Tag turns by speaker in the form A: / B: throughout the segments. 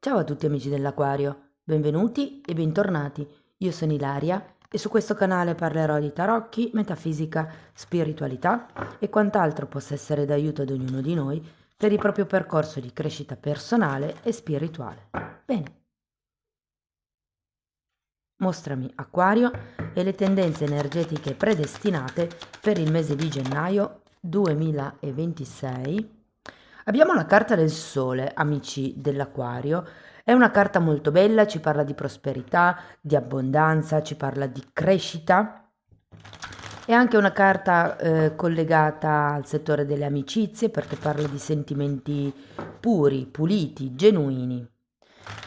A: Ciao a tutti amici dell'Aquario, benvenuti e bentornati. Io sono Ilaria e su questo canale parlerò di tarocchi, metafisica, spiritualità e quant'altro possa essere d'aiuto ad ognuno di noi per il proprio percorso di crescita personale e spirituale. Bene. Mostrami Acquario e le tendenze energetiche predestinate per il mese di gennaio 2026. Abbiamo la carta del Sole, amici dell'Acquario. È una carta molto bella, ci parla di prosperità, di abbondanza, ci parla di crescita. È anche una carta collegata al settore delle amicizie perché parla di sentimenti puri, puliti, genuini.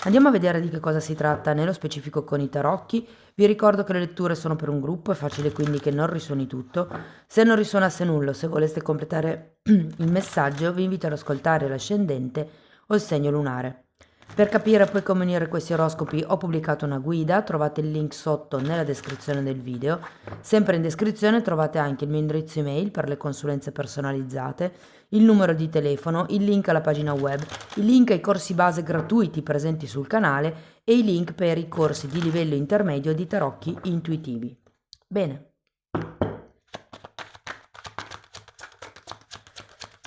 A: Andiamo a vedere di che cosa si tratta nello specifico con i tarocchi. Vi ricordo che le letture sono per un gruppo, è facile quindi che non risuoni tutto. Se non risuonasse nulla, se voleste completare il messaggio, vi invito ad ascoltare l'ascendente o il segno lunare. Per capire poi come unire questi oroscopi ho pubblicato una guida, trovate il link sotto nella descrizione del video. Sempre in descrizione trovate anche il mio indirizzo email per le consulenze personalizzate, il numero di telefono, il link alla pagina web, il link ai corsi base gratuiti presenti sul canale e i link per i corsi di livello intermedio di tarocchi intuitivi. Bene.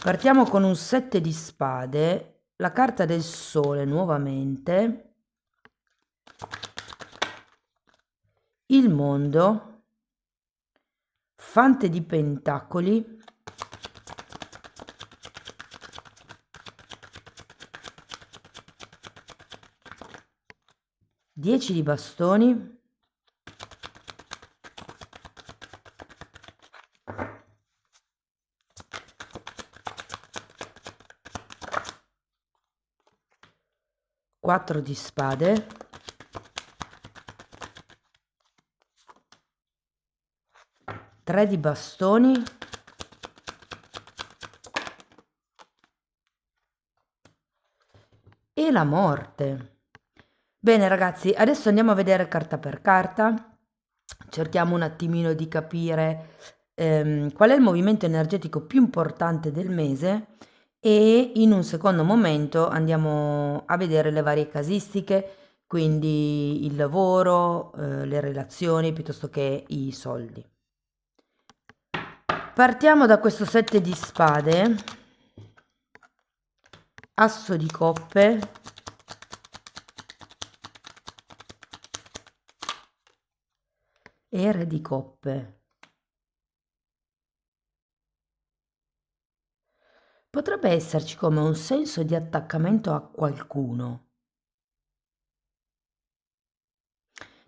A: Partiamo con un 7 di spade, la carta del Sole nuovamente, il mondo, fante di pentacoli, Dieci di bastoni, quattro di spade, tre di bastoni, e la morte. Bene ragazzi, adesso andiamo a vedere carta per carta, cerchiamo un attimino di capire qual è il movimento energetico più importante del mese e in un secondo momento andiamo a vedere le varie casistiche, quindi il lavoro, le relazioni piuttosto che i soldi. Partiamo da questo 7 di spade, asso di coppe, e re di coppe. Potrebbe esserci come un senso di attaccamento a qualcuno.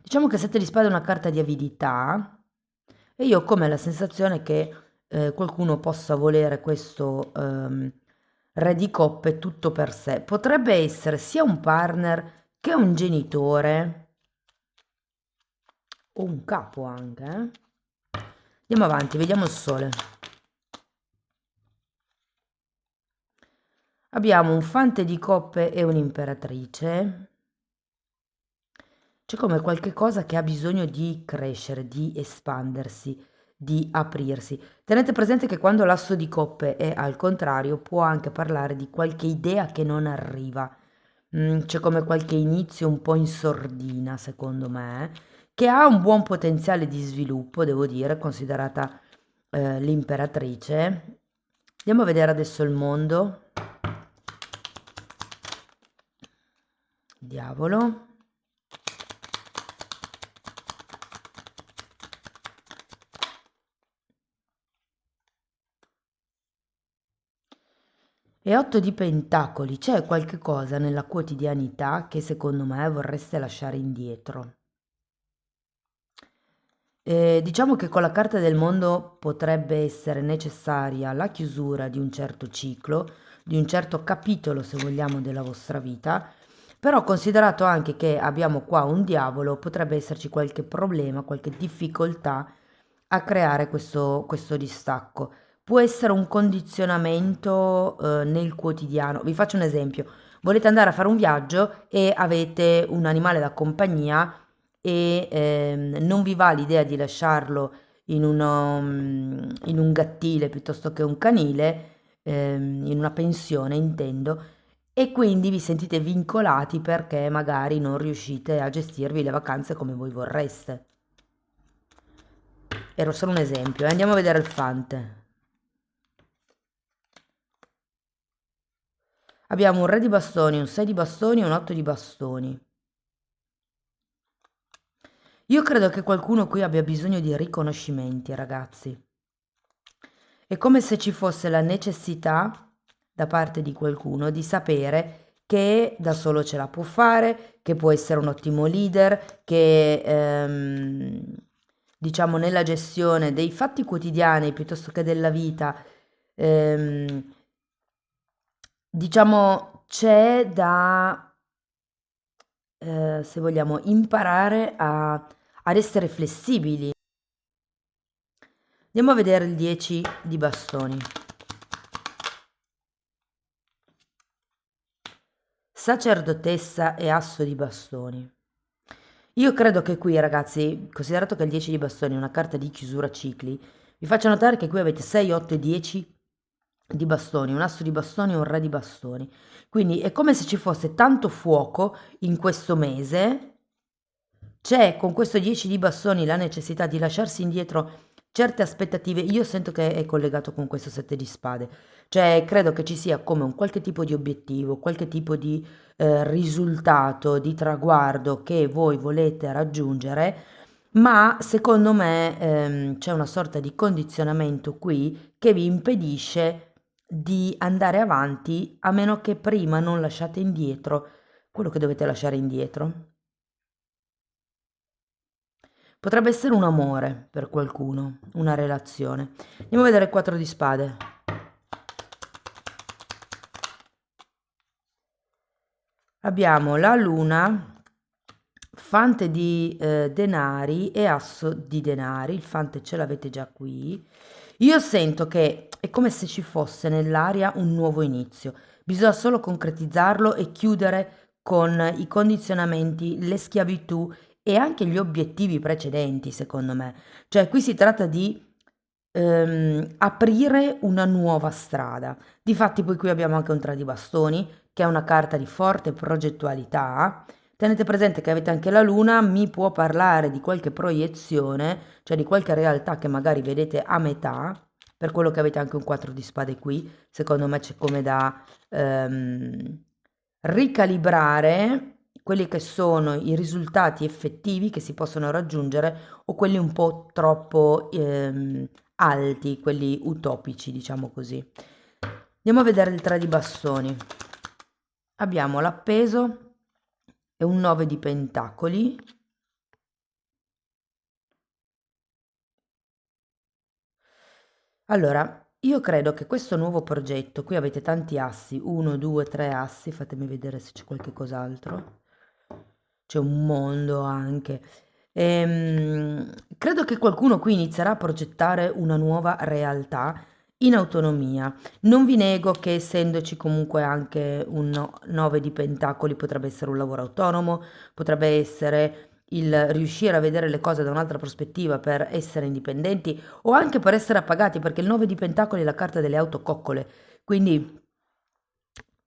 A: Diciamo che 7 di spade è una carta di avidità e io ho come la sensazione che qualcuno possa volere questo re di coppe tutto per sé. Potrebbe essere sia un partner che un genitore o un capo anche. Andiamo avanti, vediamo il Sole. Abbiamo un fante di coppe e un'imperatrice. C'è come qualche cosa che ha bisogno di crescere, di espandersi, di aprirsi. Tenete presente che quando l'asso di coppe è al contrario può anche parlare di qualche idea che non arriva. C'è come qualche inizio un po' in sordina, secondo me, che ha un buon potenziale di sviluppo, devo dire, considerata l'imperatrice. Andiamo a vedere adesso il mondo. Diavolo. E 8 di pentacoli, c'è qualche cosa nella quotidianità che secondo me vorreste lasciare indietro. Diciamo che con la carta del mondo potrebbe essere necessaria la chiusura di un certo ciclo, di un certo capitolo, se vogliamo, della vostra vita, però considerato anche che abbiamo qua un diavolo, potrebbe esserci qualche problema, qualche difficoltà a creare questo distacco. Può essere un condizionamento nel quotidiano. Vi faccio un esempio. Volete andare a fare un viaggio e avete un animale da compagnia e non vi va l'idea di lasciarlo in un gattile piuttosto che un canile, in una pensione intendo, e quindi vi sentite vincolati perché magari non riuscite a gestirvi le vacanze come voi vorreste. Era solo un esempio, andiamo a vedere il fante. Abbiamo un re di bastoni, un 6 di bastoni e un 8 di bastoni. Io credo che qualcuno qui abbia bisogno di riconoscimenti, ragazzi. È come se ci fosse la necessità da parte di qualcuno di sapere che da solo ce la può fare, che può essere un ottimo leader, che diciamo nella gestione dei fatti quotidiani piuttosto che della vita, ehm, diciamo c'è da, se vogliamo, imparare ad essere flessibili. Andiamo a vedere il 10 di bastoni. Sacerdotessa e asso di bastoni. Io credo che qui, ragazzi, considerato che il 10 di bastoni è una carta di chiusura cicli, vi faccio notare che qui avete 6, 8 e 10 di bastoni, un asso di bastoni e un re di bastoni. Quindi è come se ci fosse tanto fuoco in questo mese. C'è con questo 10 di bastoni la necessità di lasciarsi indietro certe aspettative. Io sento che è collegato con questo 7 di spade. Cioè, credo che ci sia come un qualche tipo di obiettivo, qualche tipo di risultato, di traguardo che voi volete raggiungere, ma secondo me c'è una sorta di condizionamento qui che vi impedisce di andare avanti a meno che prima non lasciate indietro quello che dovete lasciare indietro. Potrebbe essere un amore per qualcuno, una relazione. Andiamo a vedere il 4 di spade. Abbiamo la luna, fante di denari e asso di denari. Il fante ce l'avete già qui. Io sento che è come se ci fosse nell'aria un nuovo inizio. Bisogna solo concretizzarlo e chiudere con i condizionamenti, le schiavitù e anche gli obiettivi precedenti, secondo me. Cioè, qui si tratta di aprire una nuova strada. Difatti, poi qui abbiamo anche un 3 di bastoni, che è una carta di forte progettualità. Tenete presente che avete anche la luna, mi può parlare di qualche proiezione, cioè di qualche realtà che magari vedete a metà, per quello che avete anche un 4 di spade qui, secondo me c'è come da ricalibrare quelli che sono i risultati effettivi che si possono raggiungere o quelli un po' troppo alti, quelli utopici, diciamo così. Andiamo a vedere il 3 di bastoni. Abbiamo l'appeso e un 9 di pentacoli. Allora, io credo che questo nuovo progetto, qui avete tanti assi, 1, 2, 3 assi, fatemi vedere se c'è qualche cos'altro. C'è un mondo anche. Credo che qualcuno qui inizierà a progettare una nuova realtà in autonomia. Non vi nego che essendoci comunque anche un 9 di pentacoli potrebbe essere un lavoro autonomo, potrebbe essere il riuscire a vedere le cose da un'altra prospettiva per essere indipendenti o anche per essere appagati, perché il 9 di pentacoli è la carta delle autococcole. Quindi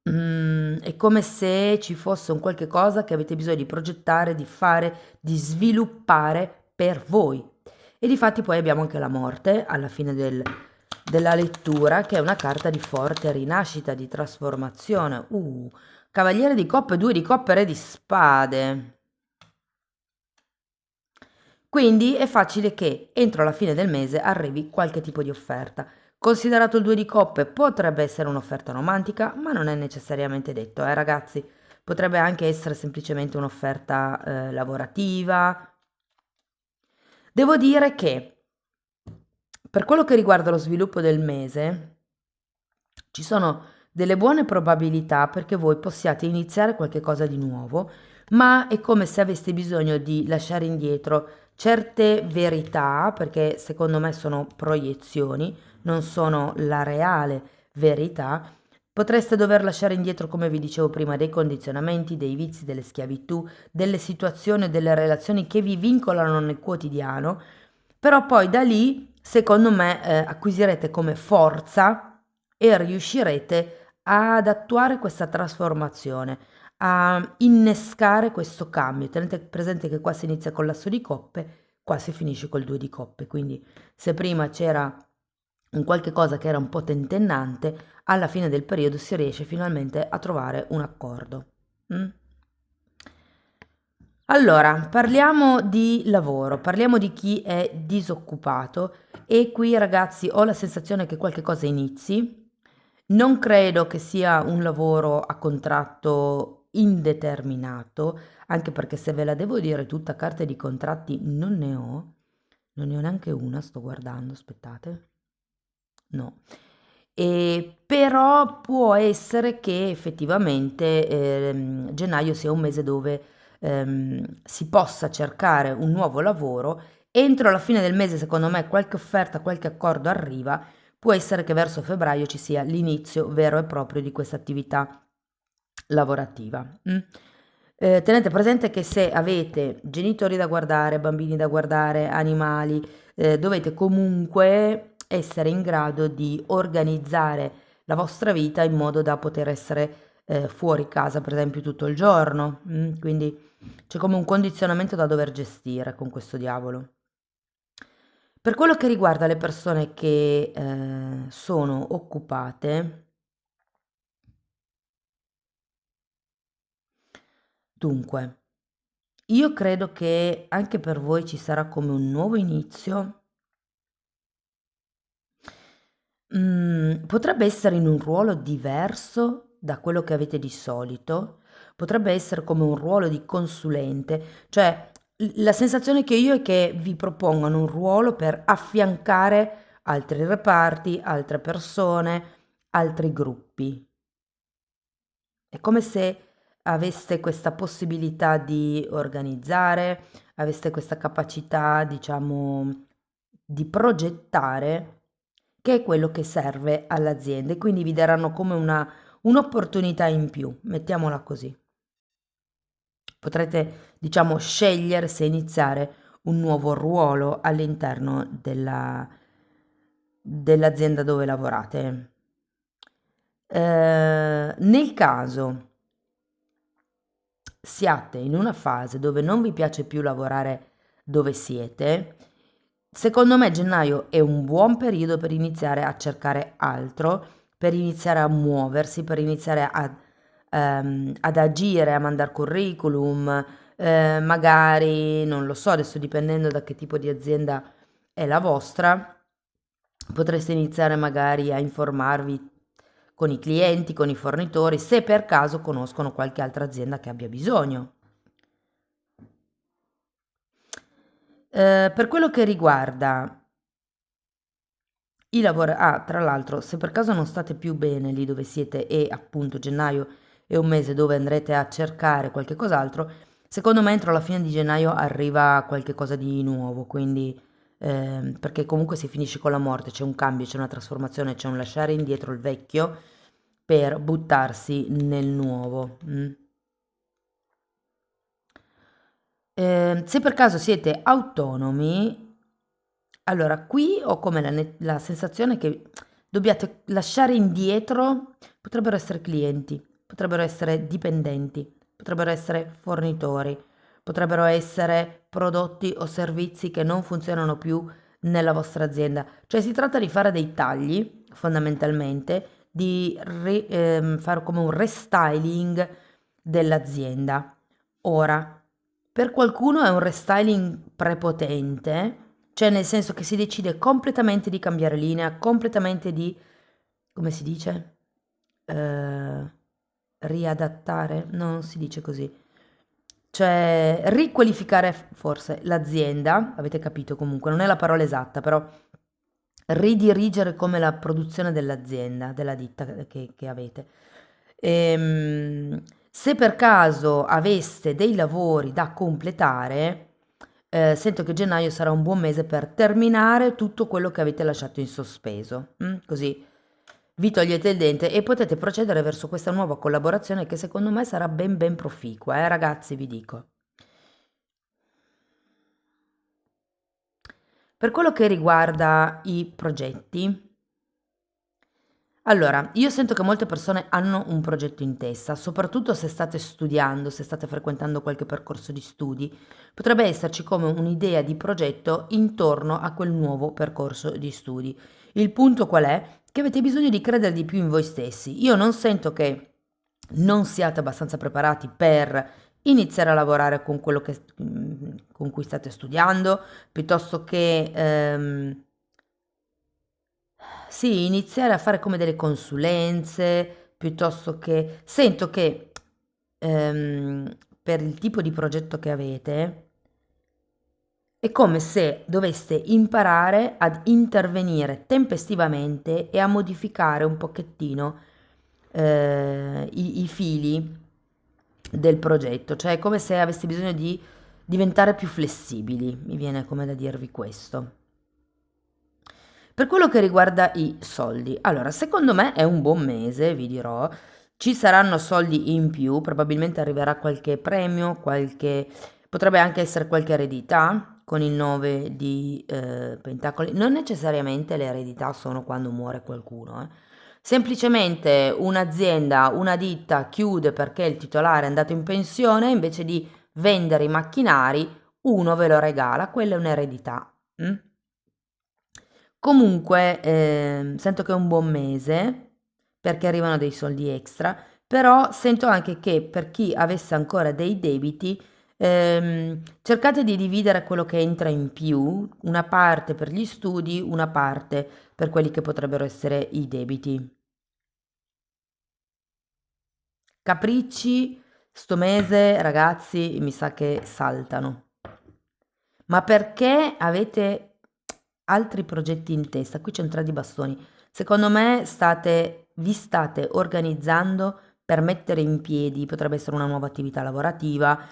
A: è come se ci fosse un qualche cosa che avete bisogno di progettare, di fare, di sviluppare per voi. E difatti poi abbiamo anche la morte alla fine della lettura, che è una carta di forte rinascita, di trasformazione. Cavaliere di coppe, 2 di coppe, re di spade. Quindi è facile che entro la fine del mese arrivi qualche tipo di offerta. Considerato il 2 di coppe, potrebbe essere un'offerta romantica, ma non è necessariamente detto, ragazzi. Potrebbe anche essere semplicemente un'offerta lavorativa. Devo dire che per quello che riguarda lo sviluppo del mese, ci sono delle buone probabilità perché voi possiate iniziare qualche cosa di nuovo, ma è come se aveste bisogno di lasciare indietro certe verità, perché secondo me sono proiezioni, non sono la reale verità. Potreste dover lasciare indietro, come vi dicevo prima, dei condizionamenti, dei vizi, delle schiavitù, delle situazioni, delle relazioni che vi vincolano nel quotidiano, però poi da lì, secondo me, acquisirete come forza e riuscirete ad attuare questa trasformazione, a innescare questo cambio. Tenete presente che qua si inizia con l'asso di coppe, qua si finisce col 2 di coppe, quindi se prima c'era un qualche cosa che era un po' tentennante, alla fine del periodo si riesce finalmente a trovare un accordo. Mm? Allora, parliamo di lavoro, parliamo di chi è disoccupato e qui ragazzi ho la sensazione che qualche cosa inizi. Non credo che sia un lavoro a contratto indeterminato, anche perché se ve la devo dire tutta carte di contratti non ne ho neanche una, sto guardando, aspettate. No. Però può essere che effettivamente gennaio sia un mese dove si possa cercare un nuovo lavoro. Entro la fine del mese, secondo me, qualche offerta, qualche accordo arriva. Può essere che verso febbraio ci sia l'inizio vero e proprio di questa attività lavorativa. Tenete presente che se avete genitori da guardare, bambini da guardare, animali, dovete comunque essere in grado di organizzare la vostra vita in modo da poter essere fuori casa, per esempio, tutto il giorno. Quindi c'è come un condizionamento da dover gestire con questo diavolo. Per quello che riguarda le persone che sono occupate, dunque, io credo che anche per voi ci sarà come un nuovo inizio. Potrebbe essere in un ruolo diverso da quello che avete di solito, potrebbe essere come un ruolo di consulente, cioè la sensazione che io è che vi propongano un ruolo per affiancare altri reparti, altre persone, altri gruppi. È come se aveste questa possibilità di organizzare, aveste questa capacità, diciamo, di progettare, che è quello che serve all'azienda e quindi vi daranno come un'opportunità in più, mettiamola così. Potrete, diciamo, scegliere se iniziare un nuovo ruolo all'interno dell'azienda dove lavorate. Nel caso siate in una fase dove non vi piace più lavorare dove siete, secondo me gennaio è un buon periodo per iniziare a cercare altro, per iniziare a muoversi, per iniziare ad agire, a mandare curriculum, magari, non lo so, adesso dipendendo da che tipo di azienda è la vostra, potreste iniziare magari a informarvi con i clienti, con i fornitori, se per caso conoscono qualche altra azienda che abbia bisogno. Per quello che riguarda i lavori, ah, tra l'altro, se per caso non state più bene lì dove siete e appunto gennaio è un mese dove andrete a cercare qualche cos'altro, secondo me entro la fine di gennaio arriva qualche cosa di nuovo, quindi perché comunque si finisce con la morte, c'è un cambio, c'è una trasformazione, c'è un lasciare indietro il vecchio per buttarsi nel nuovo. Se per caso siete autonomi, allora qui ho come la sensazione che dobbiate lasciare indietro, potrebbero essere clienti, potrebbero essere dipendenti, potrebbero essere fornitori, potrebbero essere prodotti o servizi che non funzionano più nella vostra azienda. Cioè si tratta di fare dei tagli, fondamentalmente, di fare come un restyling dell'azienda. Ora, per qualcuno è un restyling prepotente, cioè nel senso che si decide completamente di cambiare linea, completamente di, come si dice? Eh, riadattare? No, non si dice così. Cioè riqualificare forse l'azienda, avete capito comunque, non è la parola esatta, però ridirigere come la produzione dell'azienda, della ditta che avete. Se per caso aveste dei lavori da completare, sento che gennaio sarà un buon mese per terminare tutto quello che avete lasciato in sospeso. Così vi togliete il dente e potete procedere verso questa nuova collaborazione che secondo me sarà ben ben proficua, ragazzi, vi dico. Per quello che riguarda i progetti, Allora, io sento che molte persone hanno un progetto in testa, soprattutto se state studiando, se state frequentando qualche percorso di studi, potrebbe esserci come un'idea di progetto intorno a quel nuovo percorso di studi. Il punto qual è? Che avete bisogno di credere di più in voi stessi. Io non sento che non siate abbastanza preparati per iniziare a lavorare con quello con cui state studiando, piuttosto che sì, iniziare a fare come delle consulenze, piuttosto che sento che per il tipo di progetto che avete è come se doveste imparare ad intervenire tempestivamente e a modificare un pochettino i fili del progetto, cioè è come se aveste bisogno di diventare più flessibili, mi viene come da dirvi questo. Per quello che riguarda i soldi, allora secondo me è un buon mese, vi dirò, ci saranno soldi in più, probabilmente arriverà qualche premio, potrebbe anche essere qualche eredità con il 9 di pentacoli, non necessariamente le eredità sono quando muore qualcuno, semplicemente un'azienda, una ditta chiude perché il titolare è andato in pensione, invece di vendere i macchinari, uno ve lo regala, quella è un'eredità. Mm? Comunque, sento che è un buon mese perché arrivano dei soldi extra, però sento anche che per chi avesse ancora dei debiti, cercate di dividere quello che entra in più, una parte per gli studi, una parte per quelli che potrebbero essere i debiti. Capricci, sto mese, ragazzi, mi sa che saltano. Ma perché avete altri progetti in testa? Qui c'è un tre di bastoni. Secondo me vi state organizzando per mettere in piedi, potrebbe essere una nuova attività lavorativa,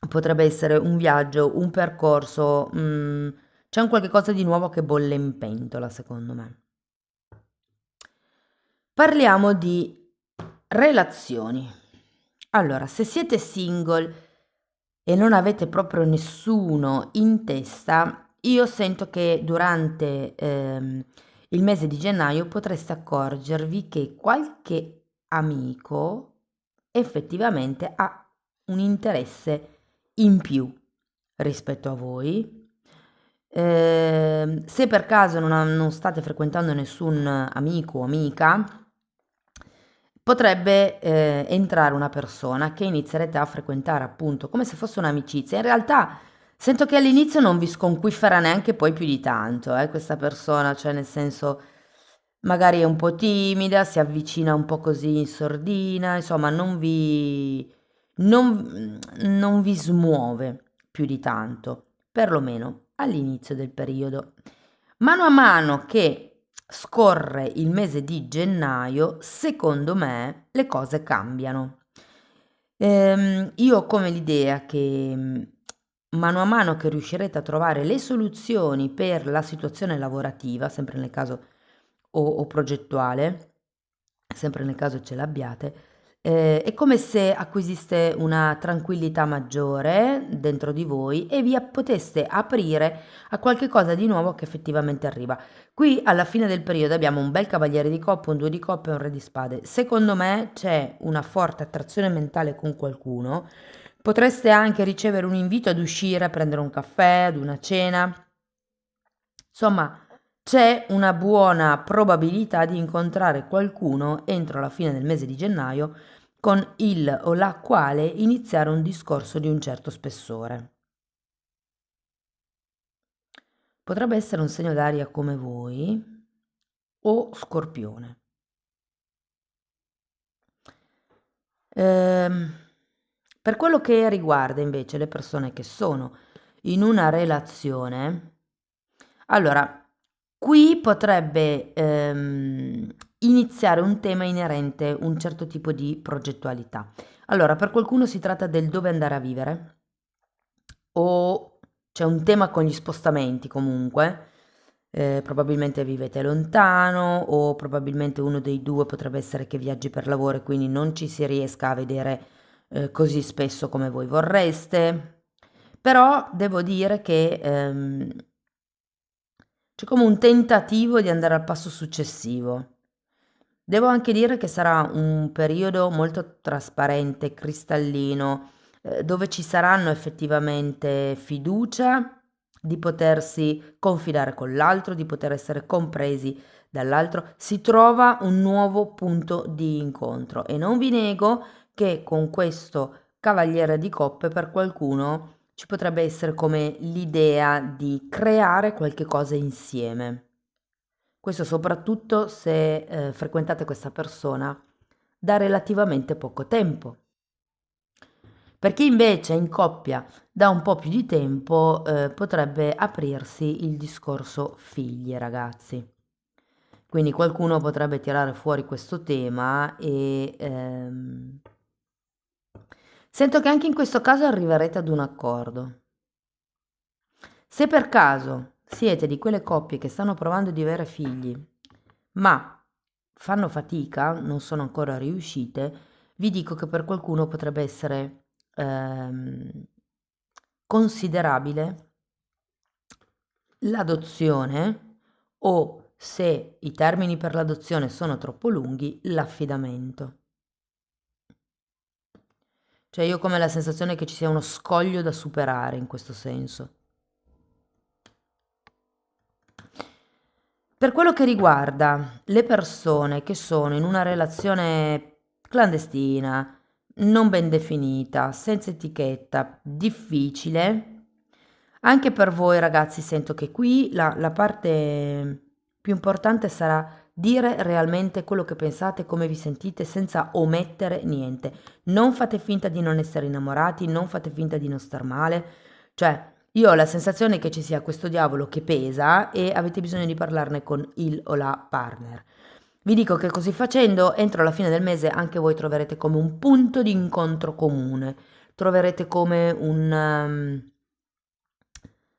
A: potrebbe essere un viaggio, un percorso, c'è un qualche cosa di nuovo che bolle in pentola, secondo me. Parliamo di relazioni. Allora, se siete single e non avete proprio nessuno in testa, io sento che durante il mese di gennaio potreste accorgervi che qualche amico effettivamente ha un interesse in più rispetto a voi. Se per caso non state frequentando nessun amico o amica, potrebbe entrare una persona che inizierete a frequentare appunto come se fosse un'amicizia. In realtà sento che all'inizio non vi sconquifferà neanche poi più di tanto, questa persona, cioè nel senso magari è un po' timida, si avvicina un po' così in sordina, insomma non vi smuove più di tanto, perlomeno all'inizio del periodo. Mano a mano che scorre il mese di gennaio, secondo me le cose cambiano. Io ho come l'idea che mano a mano che riuscirete a trovare le soluzioni per la situazione lavorativa, sempre nel caso o progettuale, sempre nel caso ce l'abbiate, è come se acquisiste una tranquillità maggiore dentro di voi e poteste aprire a qualche cosa di nuovo che effettivamente arriva. Qui alla fine del periodo abbiamo un bel cavaliere di coppe, un due di coppe e un re di spade. Secondo me c'è una forte attrazione mentale con qualcuno. Potreste anche ricevere un invito ad uscire, a prendere un caffè, ad una cena. Insomma, c'è una buona probabilità di incontrare qualcuno entro la fine del mese di gennaio con il o la quale iniziare un discorso di un certo spessore. Potrebbe essere un segno d'aria come voi o Scorpione. Ehm, per quello che riguarda invece le persone che sono in una relazione, allora, qui potrebbe iniziare un tema inerente a un certo tipo di progettualità. Allora, per qualcuno si tratta del dove andare a vivere o c'è un tema con gli spostamenti comunque, probabilmente vivete lontano o probabilmente uno dei due potrebbe essere che viaggi per lavoro e quindi non ci si riesca a vedere così spesso come voi vorreste. Però devo dire che c'è come un tentativo di andare al passo successivo. Devo anche dire che sarà un periodo molto trasparente, cristallino, dove ci saranno effettivamente fiducia di potersi confidare con l'altro, di poter essere compresi dall'altro. Si trova un nuovo punto di incontro e non vi nego che con questo Cavaliere di Coppe per qualcuno ci potrebbe essere come l'idea di creare qualche cosa insieme. Questo soprattutto se frequentate questa persona da relativamente poco tempo. Per chi invece è in coppia da un po' più di tempo, potrebbe aprirsi il discorso figli, ragazzi. Quindi qualcuno potrebbe tirare fuori questo tema e sento che anche in questo caso arriverete ad un accordo. Se per caso siete di quelle coppie che stanno provando di avere figli, ma fanno fatica, non sono ancora riuscite, vi dico che per qualcuno potrebbe essere considerabile l'adozione o, se i termini per l'adozione sono troppo lunghi, l'affidamento. Cioè io ho come la sensazione che ci sia uno scoglio da superare in questo senso. Per quello che riguarda le persone che sono in una relazione clandestina, non ben definita, senza etichetta, difficile, anche per voi ragazzi sento che qui la parte più importante sarà dire realmente quello che pensate, come vi sentite, senza omettere niente. Non fate finta di non essere innamorati, non fate finta di non star male, cioè io ho la sensazione che ci sia questo diavolo che pesa e avete bisogno di parlarne con il o la partner. Vi dico che così facendo, entro la fine del mese anche voi troverete come un punto di incontro comune, troverete come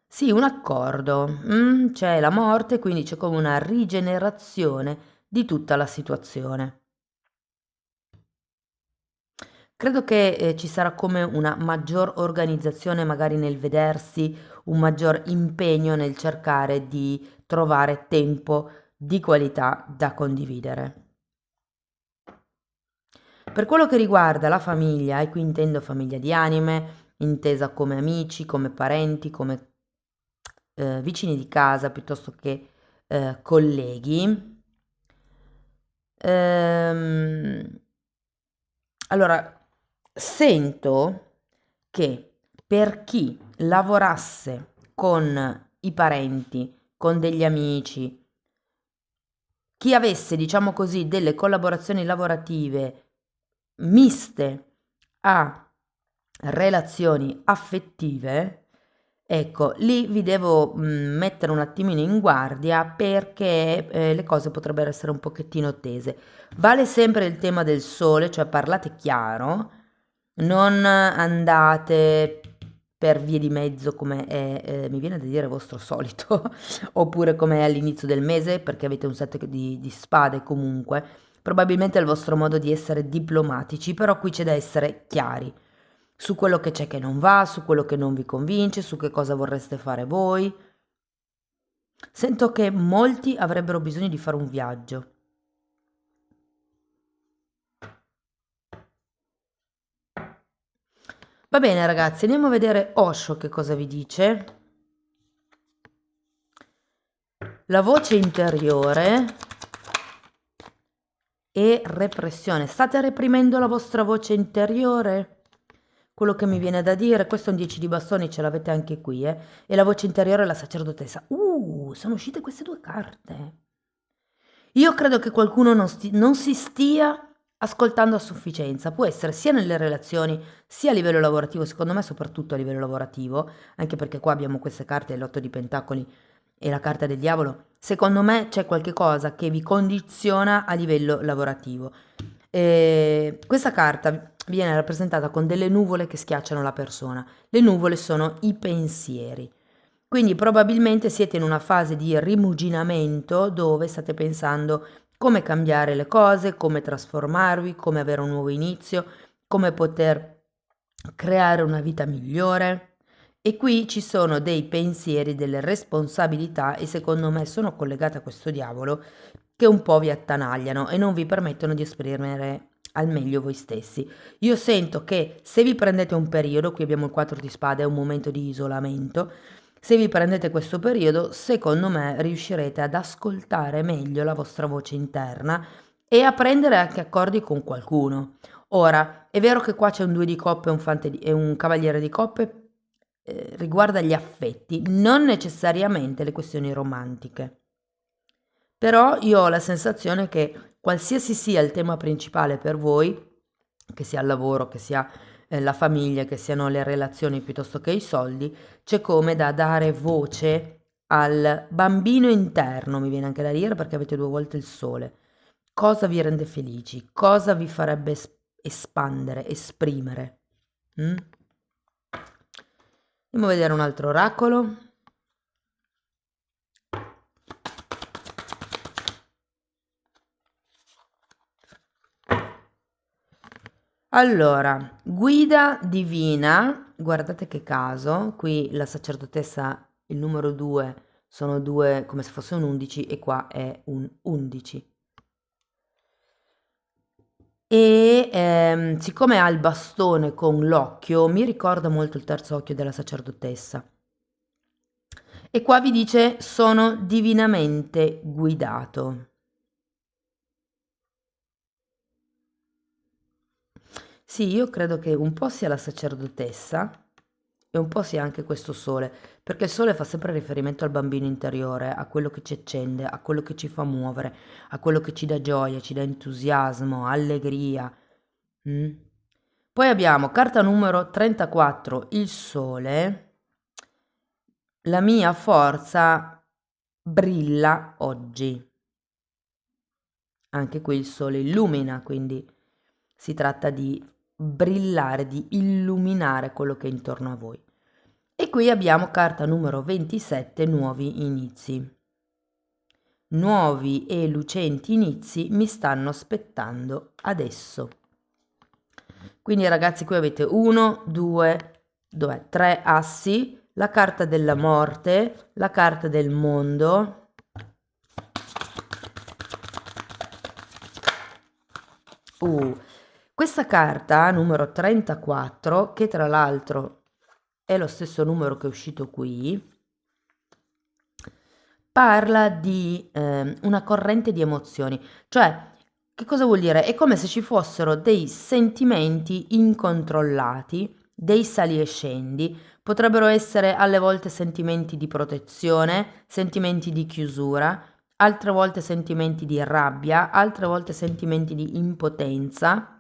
A: sì, un accordo. C'è la morte, quindi c'è come una rigenerazione di tutta la situazione. Credo che ci sarà come una maggior organizzazione magari nel vedersi, un maggior impegno nel cercare di trovare tempo di qualità da condividere. Per quello che riguarda la famiglia, e qui intendo famiglia di anime, intesa come amici, come parenti, come vicini di casa piuttosto che colleghi, ehm, allora sento che per chi lavorasse con i parenti, con degli amici, chi avesse, diciamo così, delle collaborazioni lavorative miste a relazioni affettive, ecco, lì vi devo mettere un attimino in guardia perché le cose potrebbero essere un pochettino tese. Vale sempre il tema del sole, cioè parlate chiaro, non andate per vie di mezzo come è, mi viene da dire vostro solito, oppure come è all'inizio del mese perché avete un set di spade comunque. Probabilmente è il vostro modo di essere diplomatici, però qui c'è da essere chiari su quello che c'è che non va, su quello che non vi convince, su che cosa vorreste fare voi. Sento che molti avrebbero bisogno di fare un viaggio. Va bene ragazzi, andiamo a vedere Osho che cosa vi dice. La voce interiore e repressione. State reprimendo la vostra voce interiore? Quello che mi viene da dire, questo è un 10 di bastoni, ce l'avete anche qui, e la voce interiore è la sacerdotessa. Sono uscite queste due carte. Io credo che qualcuno non si stia ascoltando a sufficienza, può essere sia nelle relazioni, sia a livello lavorativo, secondo me soprattutto a livello lavorativo, anche perché qua abbiamo queste carte, l'otto di pentacoli e la carta del diavolo. Secondo me c'è qualche cosa che vi condiziona a livello lavorativo. Questa carta viene rappresentata con delle nuvole che schiacciano la persona. Le nuvole sono i pensieri. Quindi probabilmente siete in una fase di rimuginamento dove state pensando come cambiare le cose, come trasformarvi, come avere un nuovo inizio, come poter creare una vita migliore. E qui ci sono dei pensieri, delle responsabilità e secondo me sono collegate a questo diavolo che un po' vi attanagliano e non vi permettono di esprimere al meglio voi stessi. Io sento che se vi prendete un periodo, qui abbiamo il 4 di spade, è un momento di isolamento, se vi prendete questo periodo, secondo me riuscirete ad ascoltare meglio la vostra voce interna e a prendere anche accordi con qualcuno. Ora, è vero che qua c'è un 2 di coppe e un cavaliere di coppe, riguarda gli affetti, non necessariamente le questioni romantiche. Però io ho la sensazione che qualsiasi sia il tema principale per voi, che sia il lavoro, che sia la famiglia, che siano le relazioni piuttosto che i soldi, c'è come da dare voce al bambino interno, mi viene anche da dire, perché avete 2 volte il sole. Cosa vi rende felici? Cosa vi farebbe espandere, esprimere? Mm? Andiamo a vedere un altro oracolo. Allora, guida divina, guardate che caso, qui la sacerdotessa, il numero 2, sono 2 come se fosse un 11 e qua è un 11. E siccome ha il bastone con l'occhio, mi ricorda molto il terzo occhio della sacerdotessa. E qua vi dice sono divinamente guidato. Sì, io credo che un po' sia la sacerdotessa e un po' sia anche questo sole, perché il sole fa sempre riferimento al bambino interiore, a quello che ci accende, a quello che ci fa muovere, a quello che ci dà gioia, ci dà entusiasmo, allegria. Mm? Poi abbiamo carta numero 34, il sole. La mia forza brilla oggi. Anche qui il sole illumina, quindi si tratta di brillare, di illuminare quello che è intorno a voi. E qui abbiamo carta numero 27, nuovi inizi. Nuovi e lucenti inizi mi stanno aspettando adesso. Quindi ragazzi, qui avete 1, 2, 3 assi, la carta della morte, la carta del mondo, questa carta numero 34, che tra l'altro è lo stesso numero che è uscito qui, parla di una corrente di emozioni, cioè che cosa vuol dire? È come se ci fossero dei sentimenti incontrollati, dei sali e scendi, potrebbero essere alle volte sentimenti di protezione, sentimenti di chiusura, altre volte sentimenti di rabbia, altre volte sentimenti di impotenza.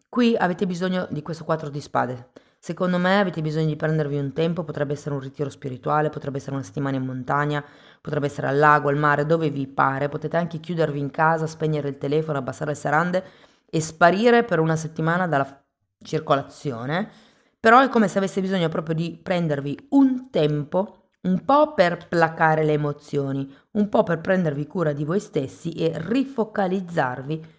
A: Qui avete bisogno di questo 4 di spade. Secondo me avete bisogno di prendervi un tempo, potrebbe essere un ritiro spirituale, potrebbe essere una settimana in montagna, potrebbe essere al lago, al mare, dove vi pare. Potete anche chiudervi in casa, spegnere il telefono, abbassare le serrande e sparire per una settimana dalla circolazione. Però è come se avesse bisogno proprio di prendervi un tempo, un po' per placare le emozioni, un po' per prendervi cura di voi stessi e rifocalizzarvi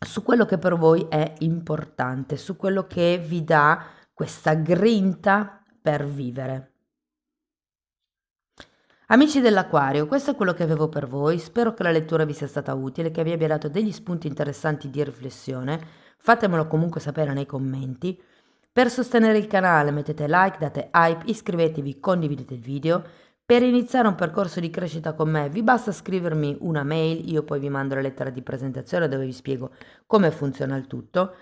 A: su quello che per voi è importante, su quello che vi dà questa grinta per vivere. Amici dell'Aquario, questo è quello che avevo per voi, spero che la lettura vi sia stata utile, che vi abbia dato degli spunti interessanti di riflessione, fatemelo comunque sapere nei commenti. Per sostenere il canale mettete like, date hype, iscrivetevi, condividete il video. Per iniziare un percorso di crescita con me vi basta scrivermi una mail, io poi vi mando la lettera di presentazione dove vi spiego come funziona il tutto.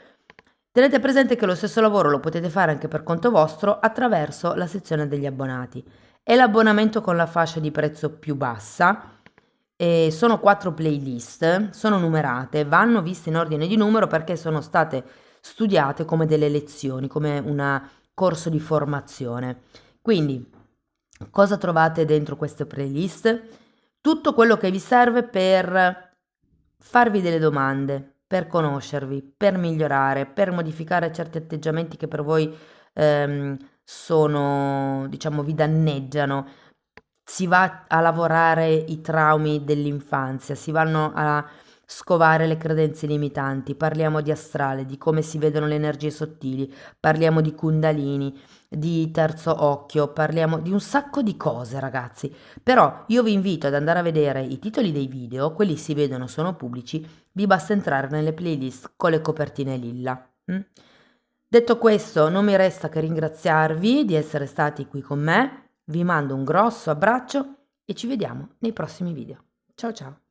A: Tenete presente che lo stesso lavoro lo potete fare anche per conto vostro attraverso la sezione degli abbonati. È l'abbonamento con la fascia di prezzo più bassa. E sono 4 playlist, sono numerate, vanno viste in ordine di numero perché sono state studiate come delle lezioni, come un corso di formazione. Quindi, cosa trovate dentro queste playlist? Tutto quello che vi serve per farvi delle domande, per conoscervi, per migliorare, per modificare certi atteggiamenti che per voi sono, diciamo, vi danneggiano. Si va a lavorare i traumi dell'infanzia, si vanno a scovare le credenze limitanti, parliamo di astrale, di come si vedono le energie sottili, parliamo di kundalini, di terzo occhio, parliamo di un sacco di cose, ragazzi. Però io vi invito ad andare a vedere i titoli dei video, quelli si vedono, sono pubblici, vi basta entrare nelle playlist con le copertine lilla. Detto questo, non mi resta che ringraziarvi di essere stati qui con me, vi mando un grosso abbraccio e ci vediamo nei prossimi video. Ciao ciao!